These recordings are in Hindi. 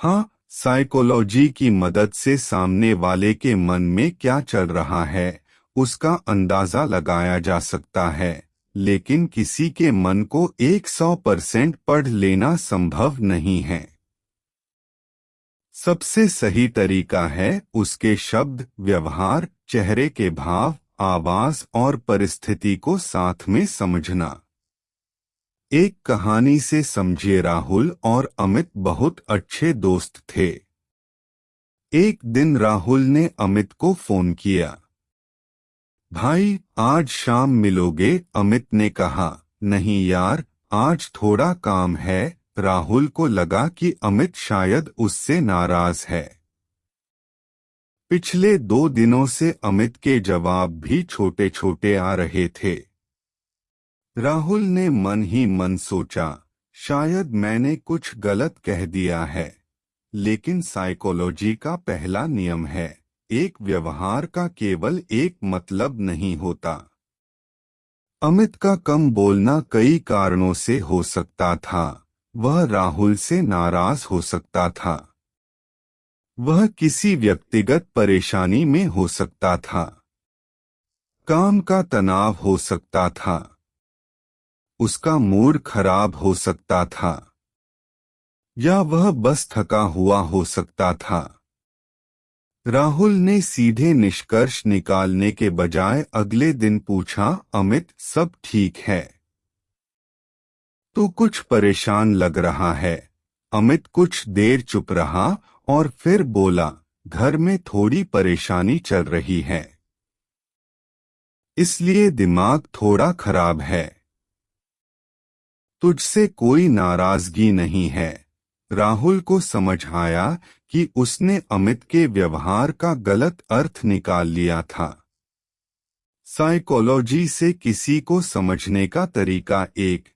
हाँ, साइकोलॉजी की मदद से सामने वाले के मन में क्या चल रहा है उसका अंदाजा लगाया जा सकता है, लेकिन किसी के मन को 100% पढ़ लेना संभव नहीं है। सबसे सही तरीका है उसके शब्द, व्यवहार, चेहरे के भाव, आवाज और परिस्थिति को साथ में समझना। एक कहानी से समझिए, राहुल और अमित बहुत अच्छे दोस्त थे। एक दिन राहुल ने अमित को फोन किया। भाई, आज शाम मिलोगे? अमित ने कहा। नहीं यार, आज थोड़ा काम है। राहुल को लगा कि अमित शायद उससे नाराज है। पिछले 2 दिनों से अमित के जवाब भी छोटे छोटे आ रहे थे। राहुल ने मन ही मन सोचा, शायद मैंने कुछ गलत कह दिया है। लेकिन साइकोलॉजी का पहला नियम है, एक व्यवहार का केवल एक मतलब नहीं होता। अमित का कम बोलना कई कारणों से हो सकता था। वह राहुल से नाराज हो सकता था। वह किसी व्यक्तिगत परेशानी में हो सकता था। काम का तनाव हो सकता था। उसका मूड खराब हो सकता था। या वह बस थका हुआ हो सकता था। राहुल ने सीधे निष्कर्ष निकालने के बजाय अगले दिन पूछा, अमित, सब ठीक है? तू कुछ परेशान लग रहा है। अमित कुछ देर चुप रहा और फिर बोला, घर में थोड़ी परेशानी चल रही है, इसलिए दिमाग थोड़ा खराब है। तुझसे कोई नाराजगी नहीं है। राहुल को समझ आया कि उसने अमित के व्यवहार का गलत अर्थ निकाल लिया था। साइकोलॉजी से किसी को समझने का तरीका एक,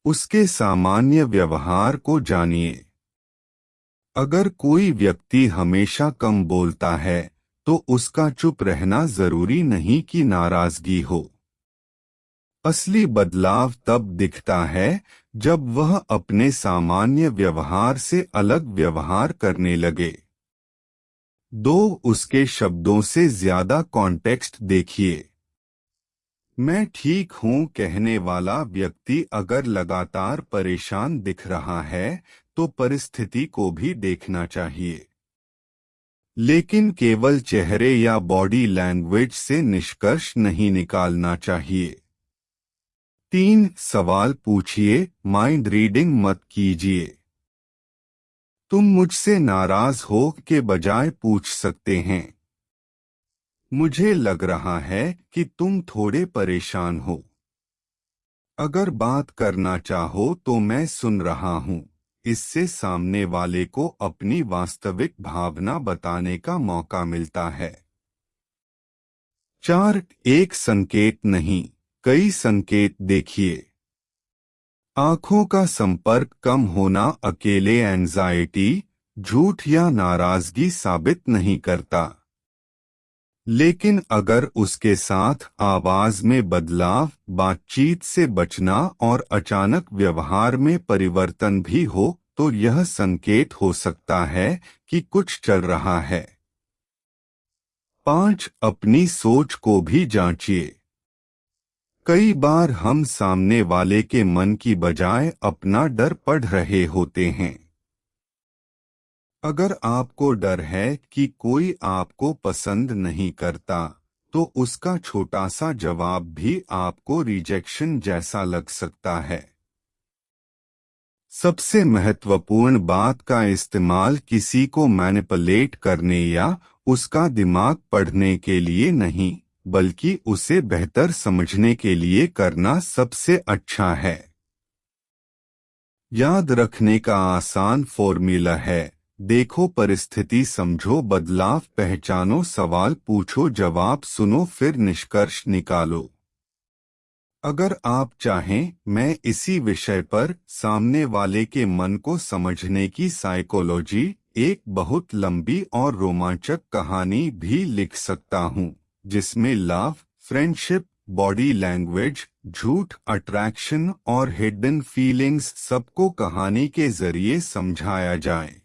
उसके सामान्य व्यवहार को जानिए। अगर कोई व्यक्ति हमेशा कम बोलता है, तो उसका चुप रहना जरूरी नहीं कि नाराजगी हो। असली बदलाव तब दिखता है जब वह अपने सामान्य व्यवहार से अलग व्यवहार करने लगे। 2. उसके शब्दों से ज्यादा कॉन्टेक्स्ट देखिए। मैं ठीक हूं कहने वाला व्यक्ति अगर लगातार परेशान दिख रहा है, तो परिस्थिति को भी देखना चाहिए। लेकिन केवल चेहरे या बॉडी लैंग्वेज से निष्कर्ष नहीं निकालना चाहिए। 3. सवाल पूछिए, माइंड रीडिंग मत कीजिए। तुम मुझसे नाराज हो के बजाय पूछ सकते हैं, मुझे लग रहा है कि तुम थोड़े परेशान हो। अगर बात करना चाहो तो मैं सुन रहा हूँ। इससे सामने वाले को अपनी वास्तविक भावना बताने का मौका मिलता है। 4. एक संकेत नहीं, कई संकेत देखिए। आंखों का संपर्क कम होना अकेले एंजाइटी, झूठ या नाराजगी साबित नहीं करता। लेकिन अगर उसके साथ आवाज में बदलाव, बातचीत से बचना और अचानक व्यवहार में परिवर्तन भी हो, तो यह संकेत हो सकता है कि कुछ चल रहा है। 5. अपनी सोच को भी जांचिए। कई बार हम सामने वाले के मन की बजाय अपना डर पढ़ रहे होते हैं। अगर आपको डर है कि कोई आपको पसंद नहीं करता, तो उसका छोटा सा जवाब भी आपको रिजेक्शन जैसा लग सकता है। सबसे महत्वपूर्ण बात का इस्तेमाल किसी को मैनिपुलेट करने या उसका दिमाग पढ़ने के लिए नहीं, बल्कि उसे बेहतर समझने के लिए करना सबसे अच्छा है। याद रखने का आसान फॉर्मूला है, देखो, परिस्थिति समझो, बदलाव पहचानो, सवाल पूछो, जवाब सुनो, फिर निष्कर्ष निकालो। अगर आप चाहें, मैं इसी विषय पर सामने वाले के मन को समझने की साइकोलॉजी, एक बहुत लंबी और रोमांचक कहानी भी लिख सकता हूं, जिसमें लव, फ्रेंडशिप, बॉडी लैंग्वेज, झूठ, अट्रैक्शन और हिडन फीलिंग्स सबको कहानी के जरिए समझाया जाए।